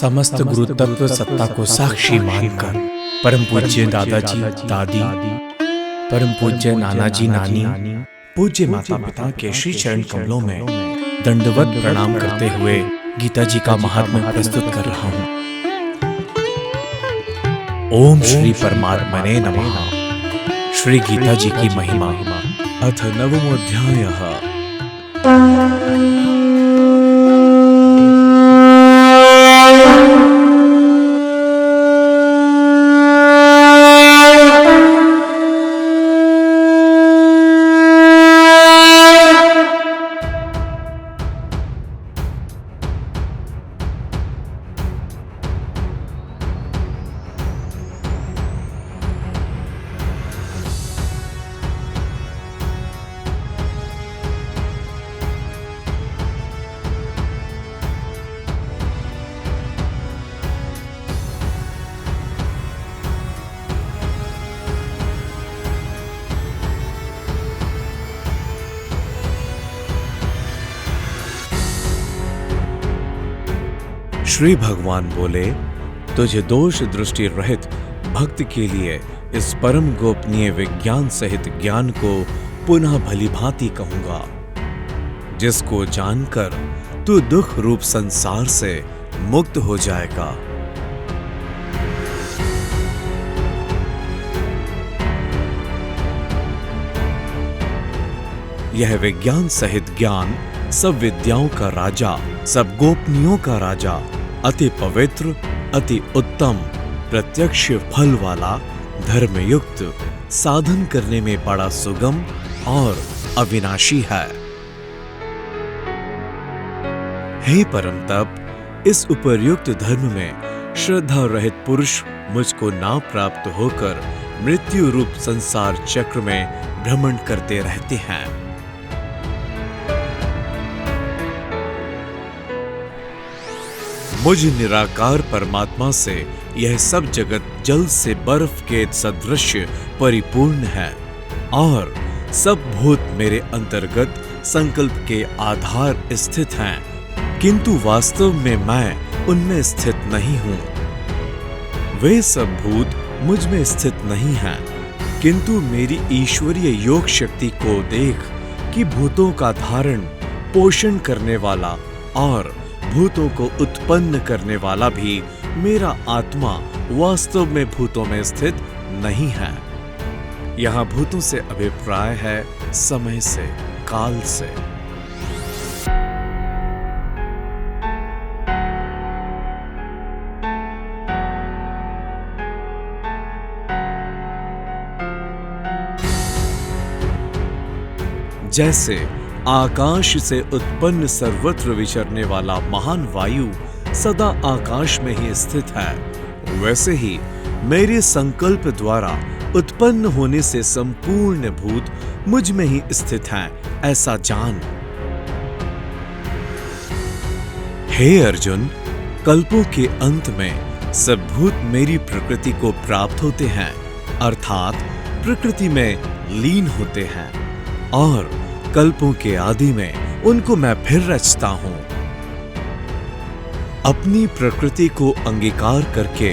समस्त गुरु तत्व सत्ता को साक्षी मानकर परम पूज्य दादाजी दादी, परम पूज्य नानाजी नानी, पूज्य माता पिता के श्री चरण कमलों में दंडवत प्रणाम करते हुए गीता जी का महात्म्य प्रस्तुत कर रहा हूँ। ओम श्री परमात्मने नमः। श्री गीता जी की महिमा। अथ नवमोऽध्यायः। श्री भगवान बोले, तुझे दोष दृष्टि रहित भक्त के लिए इस परम गोपनीय विज्ञान सहित ज्ञान को पुनः भली भांति कहूंगा, जिसको जानकर तू दुख रूप संसार से मुक्त हो जाएगा। यह विज्ञान सहित ज्ञान सब विद्याओं का राजा, सब गोपनीयों का राजा, अति पवित्र, अति उत्तम, प्रत्यक्ष फल वाला, धर्मयुक्त, साधन करने में बड़ा सुगम और अविनाशी है। हे परम तप, इस उपर्युक्त धर्म में श्रद्धा रहित पुरुष मुझको ना प्राप्त होकर मृत्यु रूप संसार चक्र में भ्रमण करते रहते हैं। मुझ निराकार परमात्मा से यह सब जगत जल से बर्फ के सदृश परिपूर्ण है और सब भूत मेरे अंतर्गत संकल्प के आधार स्थित हैं, किंतु वास्तव में मैं उनमें स्थित नहीं हूँ। वे सब भूत मुझ में स्थित नहीं हैं, किंतु मेरी ईश्वरीय योग शक्ति को देख कि भूतों का धारण पोषण करने वाला और भूतों को उत्पन्न करने वाला भी मेरा आत्मा वास्तव में भूतों में स्थित नहीं है। यहाँ भूतों से अभिप्राय है समय से, काल से। जैसे आकाश से उत्पन्न सर्वत्र विचरने वाला महान वायु सदा आकाश में ही स्थित है, वैसे ही मेरे संकल्प द्वारा उत्पन्न होने से संपूर्ण भूत मुझ में ही स्थित हैं, ऐसा जान। हे अर्जुन, कल्पों के अंत में सब भूत मेरी प्रकृति को प्राप्त होते हैं, अर्थात प्रकृति में लीन होते हैं, और कल्पों के आदि में उनको मैं फिर रचता हूं। अपनी प्रकृति को अंगीकार करके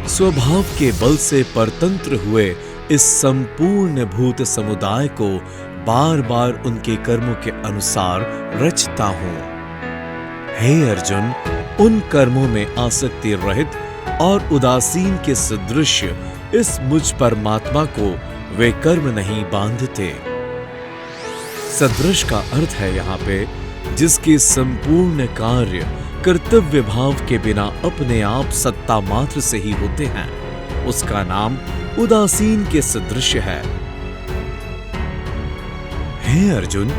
स्वभाव के बल से परतंत्र हुए इस संपूर्ण भूत समुदाय को बार बार उनके कर्मों के अनुसार रचता हूं। हे अर्जुन, उन कर्मों में आसक्ति रहित और उदासीन के सदृश इस मुझ परमात्मा को वे कर्म नहीं बांधते। सदृश का अर्थ है यहाँ पे जिसके संपूर्ण कार्य कर्तव्य भाव के बिना अपने आप सत्ता मात्र से ही होते हैं, उसका नाम उदासीन के सदृश है। हे अर्जुन,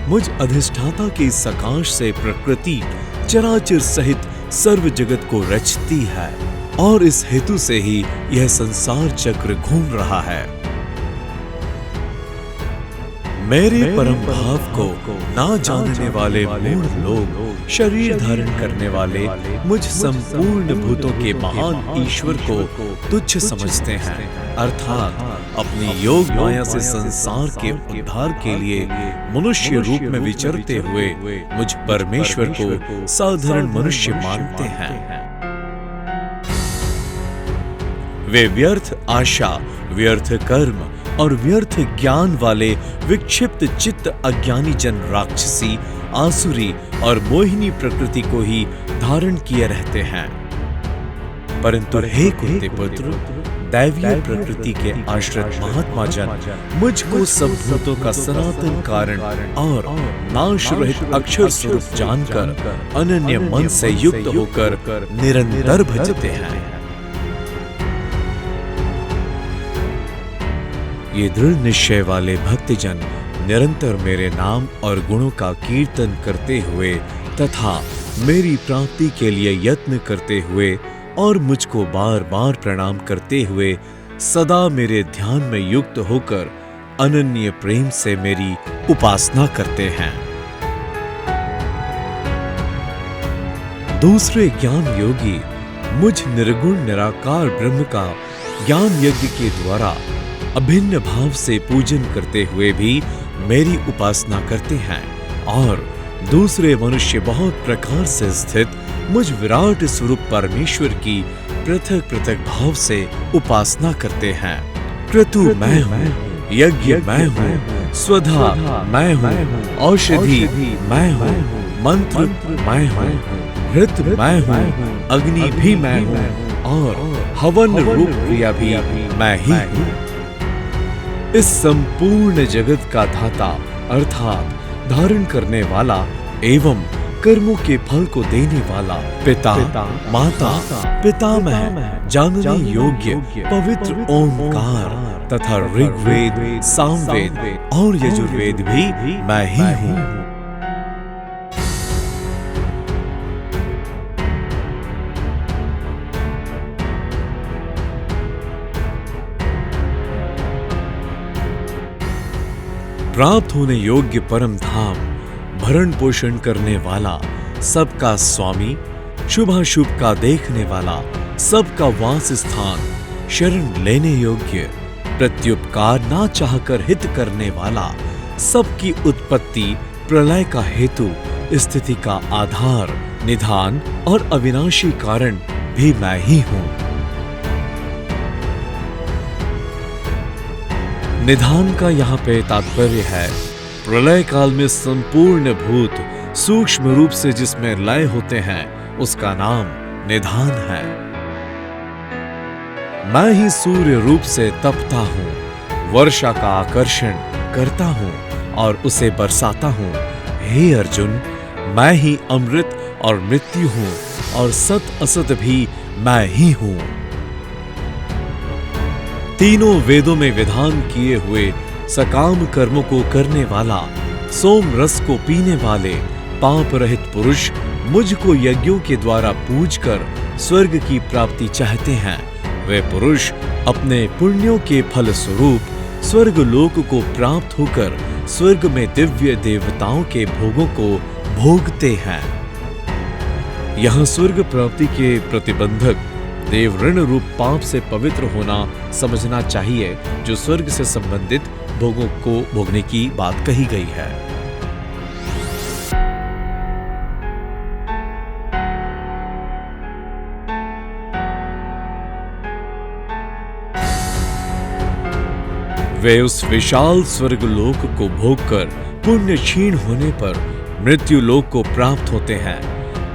मुझ अधिष्ठाता के सकाश से प्रकृति चराचर सहित सर्व जगत को रचती है और इस हेतु से ही यह संसार चक्र घूम रहा है। मेरे परम भाव को ना जानने वाले मूढ़ लोग शरीर धारण करने वाले मुझ संपूर्ण भूतों के महान ईश्वर को तुच्छ समझते हैं, अर्थात अपनी योग माया से संसार के उद्धार के लिए मनुष्य रूप में विचरते हुए मुझ परमेश्वर को साधारण मनुष्य मानते हैं। वे व्यर्थ आशा, व्यर्थ कर्म और व्यर्थ ज्ञान वाले विक्षिप्त चित्त अज्ञानी जन राक्षसी, आसुरी और मोहिनी प्रकृति को ही धारण किए रहते हैं। परंतु हे कुंती पुत्र, दैवीय प्रकृति के आश्रित महात्मा जन मुझको सब भूतों का सनातन कारण और नाश रहित अक्षर स्वरूप जानकर अनन्य मन से युक्त होकर निरंतर भजते हैं। ये दृढ़ निश्चय वाले भक्तजन निरंतर मेरे नाम और गुणों का कीर्तन करते हुए तथा मेरी प्राप्ति के लिए यत्न करते हुए और मुझको बार बार प्रणाम करते हुए सदा मेरे ध्यान में युक्त होकर अनन्य प्रेम से मेरी उपासना करते हैं। दूसरे ज्ञान योगी मुझ निर्गुण निराकार ब्रह्म का ज्ञान यज्ञ के द्वारा अभिन्न भाव से पूजन करते हुए भी मेरी उपासना करते हैं, और दूसरे मनुष्य बहुत प्रकार से स्थित मुझ विराट स्वरूप परमेश्वर की पृथक पृथक भाव से उपासना करते हैं। क्रतु मैं हूँ, यज्ञ मैं हूँ, स्वधा मैं हूँ, औषधि मैं हूँ, मंत्र मैं हूँ, घृत मैं हूँ, अग्नि भी मैं हूँ और हवन रूप क्रिया भी मैं ही हूँ। इस संपूर्ण जगत का धाता अर्थात धारण करने वाला एवं कर्मों के फल को देने वाला पिता, माता, पितामह, जानने योग्य पवित्र ओंकार तथा ऋग्वेद, सामवेद और यजुर्वेद भी मैं ही हूँ। प्राप्त होने योग्य परम धाम, भरण पोषण करने वाला, सबका स्वामी, शुभाशुभ का देखने वाला, सबका वास स्थान, शरण लेने योग्य, प्रत्युपकार ना चाहकर हित करने वाला, सबकी उत्पत्ति, प्रलय का हेतु, स्थिति का आधार, निधान और अविनाशी कारण भी मैं ही हूं। निधान का यहाँ पे तात्पर्य है प्रलय काल में संपूर्ण भूत सूक्ष्म रूप से जिसमें लय होते हैं उसका नाम निधान है। मैं ही सूर्य रूप से तपता हूँ, वर्षा का आकर्षण करता हूँ और उसे बरसाता हूँ। हे अर्जुन, मैं ही अमृत और मृत्यु हूँ और सत असत भी मैं ही हूँ। तीनों वेदों में विधान किए हुए सकाम कर्मों को करने वाला, सोम रस को पीने वाले, पाप रहित पुरुष मुझको यज्ञों के द्वारा पूजकर स्वर्ग की प्राप्ति चाहते हैं। वे पुरुष अपने पुण्यों के फल स्वरूप स्वर्ग लोक को प्राप्त होकर स्वर्ग में दिव्य देवताओं के भोगों को भोगते हैं। यहाँ स्वर्ग प्राप्ति के प्रतिबंधक देव ऋण रूप पाप से पवित्र होना समझना चाहिए, जो स्वर्ग से संबंधित भोगों को भोगने की बात कही गई है। वे उस विशाल स्वर्ग लोक को भोगकर पुण्य क्षीण होने पर मृत्यु लोक को प्राप्त होते हैं।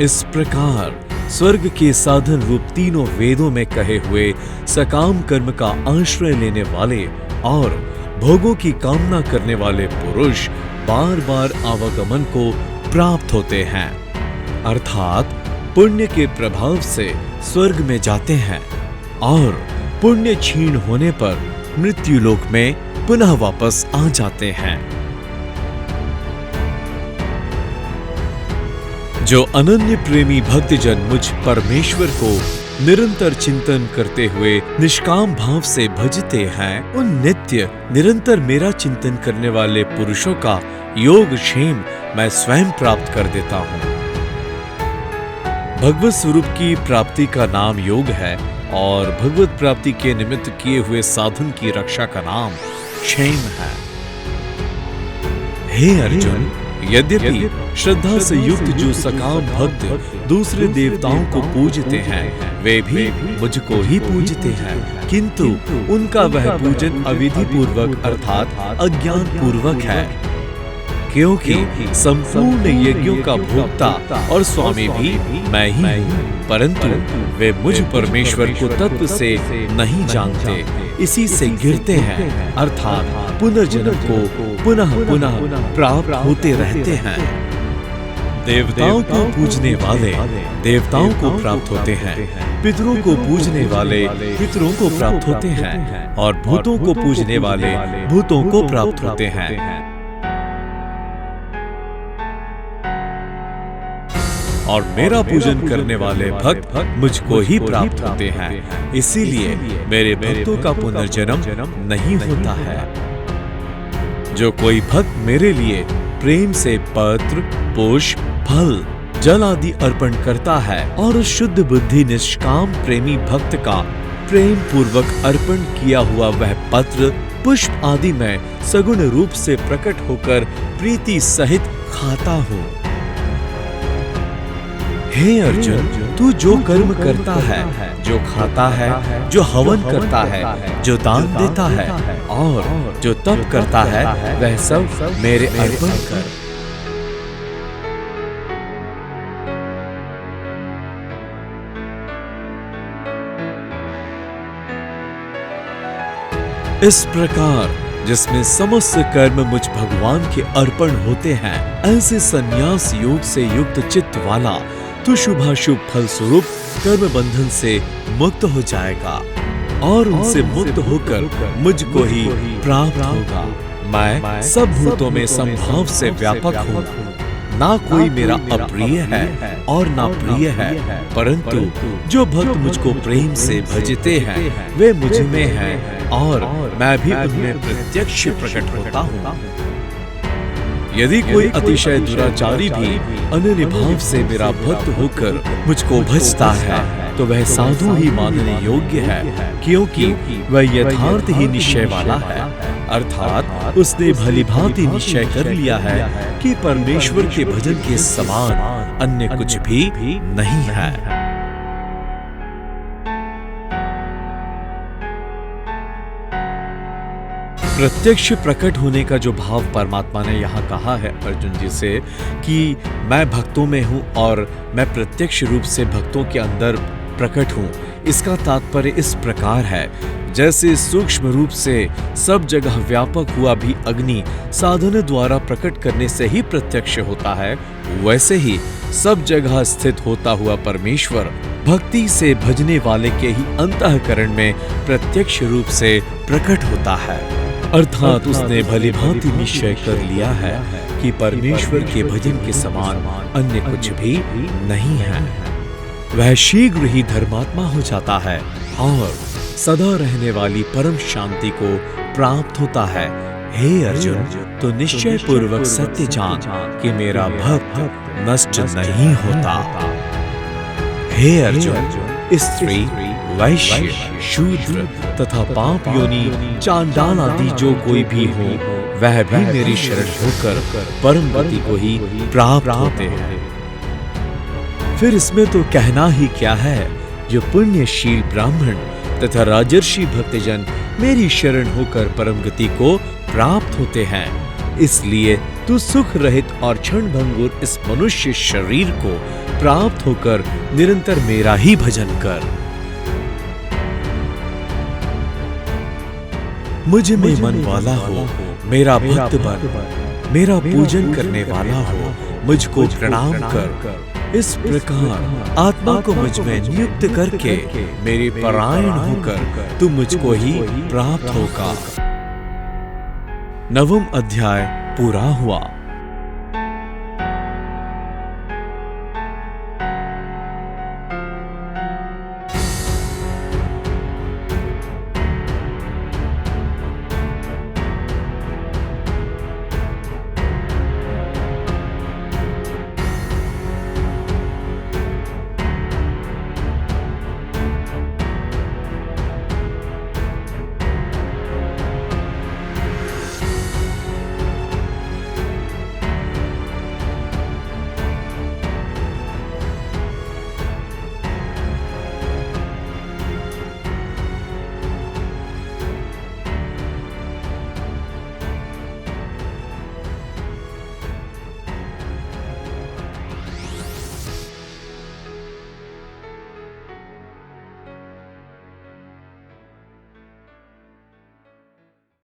इस प्रकार स्वर्ग के साधन रूप तीनों वेदों में कहे हुए सकाम कर्म का आश्रय लेने वाले और भोगों की कामना करने वाले पुरुष बार बार आवागमन को प्राप्त होते हैं, अर्थात पुण्य के प्रभाव से स्वर्ग में जाते हैं और पुण्य क्षीण होने पर मृत्यु लोक में पुनः वापस आ जाते हैं। जो अनन्य प्रेमी भक्तजन मुझ परमेश्वर को निरंतर चिंतन करते हुए निष्काम भाव से भजते हैं, उन नित्य निरंतर मेरा चिंतन करने वाले पुरुषों का योग क्षेम मैं स्वयं प्राप्त कर देता हूँ। भगवत स्वरूप की प्राप्ति का नाम योग है और भगवत प्राप्ति के निमित्त किए हुए साधन की रक्षा का नाम क्षेम है। हे अर्जुन, यद्यपि श्रद्धा से युक्त जो सकाम भक्त दूसरे देवताओं को पूजते हैं वे भी मुझको ही पूजते हैं, किंतु उनका वह पूजन अविधि पूर्वक अर्थात अज्ञान पूर्वक है, क्योंकि संपूर्ण यज्ञों का भोक्ता और स्वामी भी मैं ही हूँ, परंतु वे मुझ परमेश्वर को तत्व से नहीं जानते, इसी से गिरते हैं अर्थात पुनर्जन्म को पुनः पुनः प्राप्त होते रहते हैं। देवताओं को पूजने वाले देवताओं को प्राप्त होते हैं, पितरों को पूजने वाले पितरों को प्राप्त होते हैं और भूतों को पूजने वाले भूतों को प्राप्त होते हैं। और मेरा पूजन करने वाले भक्त मुझको ही प्राप्त होते हैं, इसीलिए मेरे भक्तों का पुनर्जन्म नहीं होता है। जो कोई भक्त मेरे लिए प्रेम से पत्र, पुष्प, फल, जल आदि अर्पण करता है और उस शुद्ध बुद्धि निष्काम प्रेमी भक्त का प्रेम पूर्वक अर्पण किया हुआ वह पत्र, पुष्प आदि मैं सगुण रूप से प्रकट होकर प्रीति सहित खाता हूँ। हे अर्जुन, तू जो कर्म करता है, जो खाता है, जो हवन करता है, जो दान देता है और जो तप करता है, वह सब मेरे अर्पण कर। इस प्रकार जिसमें समस्त कर्म मुझ भगवान के अर्पण होते हैं, ऐसे संन्यास योग से युक्त चित्त वाला तो शुभाशुभ फल स्वरूप कर्म बंधन से मुक्त हो जाएगा और उनसे मुक्त होकर मुझको ही प्राप्त होगा। मैं सब भूतों में संभाव से व्यापक हूँ, ना कोई मेरा अप्रिय है और ना प्रिय है, परंतु जो भक्त मुझको प्रेम से भजते हैं वे मुझ में हैं और मैं भी उनमें प्रत्यक्ष प्रकट होता हूँ। यदि कोई अतिशय दुराचारी भी अनन्य भाव से मेरा भक्त होकर मुझको भजता है तो वह साधु ही मानने योग्य है, क्योंकि वह यथार्थ ही निश्चय वाला है, अर्थात उसने भली भांति निश्चय कर लिया है कि परमेश्वर के भजन के समान अन्य कुछ भी नहीं है। प्रत्यक्ष प्रकट होने का जो भाव परमात्मा ने यहाँ कहा है अर्जुन जी से कि मैं भक्तों में हूँ और मैं प्रत्यक्ष रूप से भक्तों के अंदर प्रकट हूँ, इसका तात्पर्य इस प्रकार है, जैसे सूक्ष्म रूप से सब जगह व्यापक हुआ भी अग्नि साधन द्वारा प्रकट करने से ही प्रत्यक्ष होता है, वैसे ही सब जगह स्थित होता हुआ परमेश्वर भक्ति से भजने वाले के ही अंतःकरण में प्रत्यक्ष रूप से प्रकट होता है, अर्थात उसने भली भांति निश्चय कर लिया है कि परमेश्वर के भजन के समान अन्य कुछ भी नहीं है। वह शीघ्र ही धर्मात्मा हो जाता है और सदा रहने वाली परम शांति को प्राप्त होता है। हे अर्जुन, तो निश्चय पूर्वक सत्य जान कि मेरा भक्त नष्ट नहीं होता। हे अर्जुन, स्त्री, वैश्य, शूद्र तथा पाप योनि, चांडाल आदि जो कोई भी हो, वह भी मेरी शरण होकर परम गति को ही प्राप्त होते हैं। फिर इसमें तो कहना ही क्या है, जो पुण्यशील ब्राह्मण तथा राजर्षि भक्तजन मेरी शरण होकर परम गति को प्राप्त होते हैं। इसलिए तू सुख रहित और क्षण भंगुर इस मनुष्य शरीर को प्राप्त होकर निरंतर मेरा ही भजन कर। मुझ में मन वाला हो, मेरा भक्त बन, मेरा पूजन करने वाला हो, मुझको प्रणाम कर। इस प्रकार आत्मा को मुझ में नियुक्त करके मेरे परायण होकर तू मुझको ही प्राप्त होगा। 9वां अध्याय पूरा हुआ।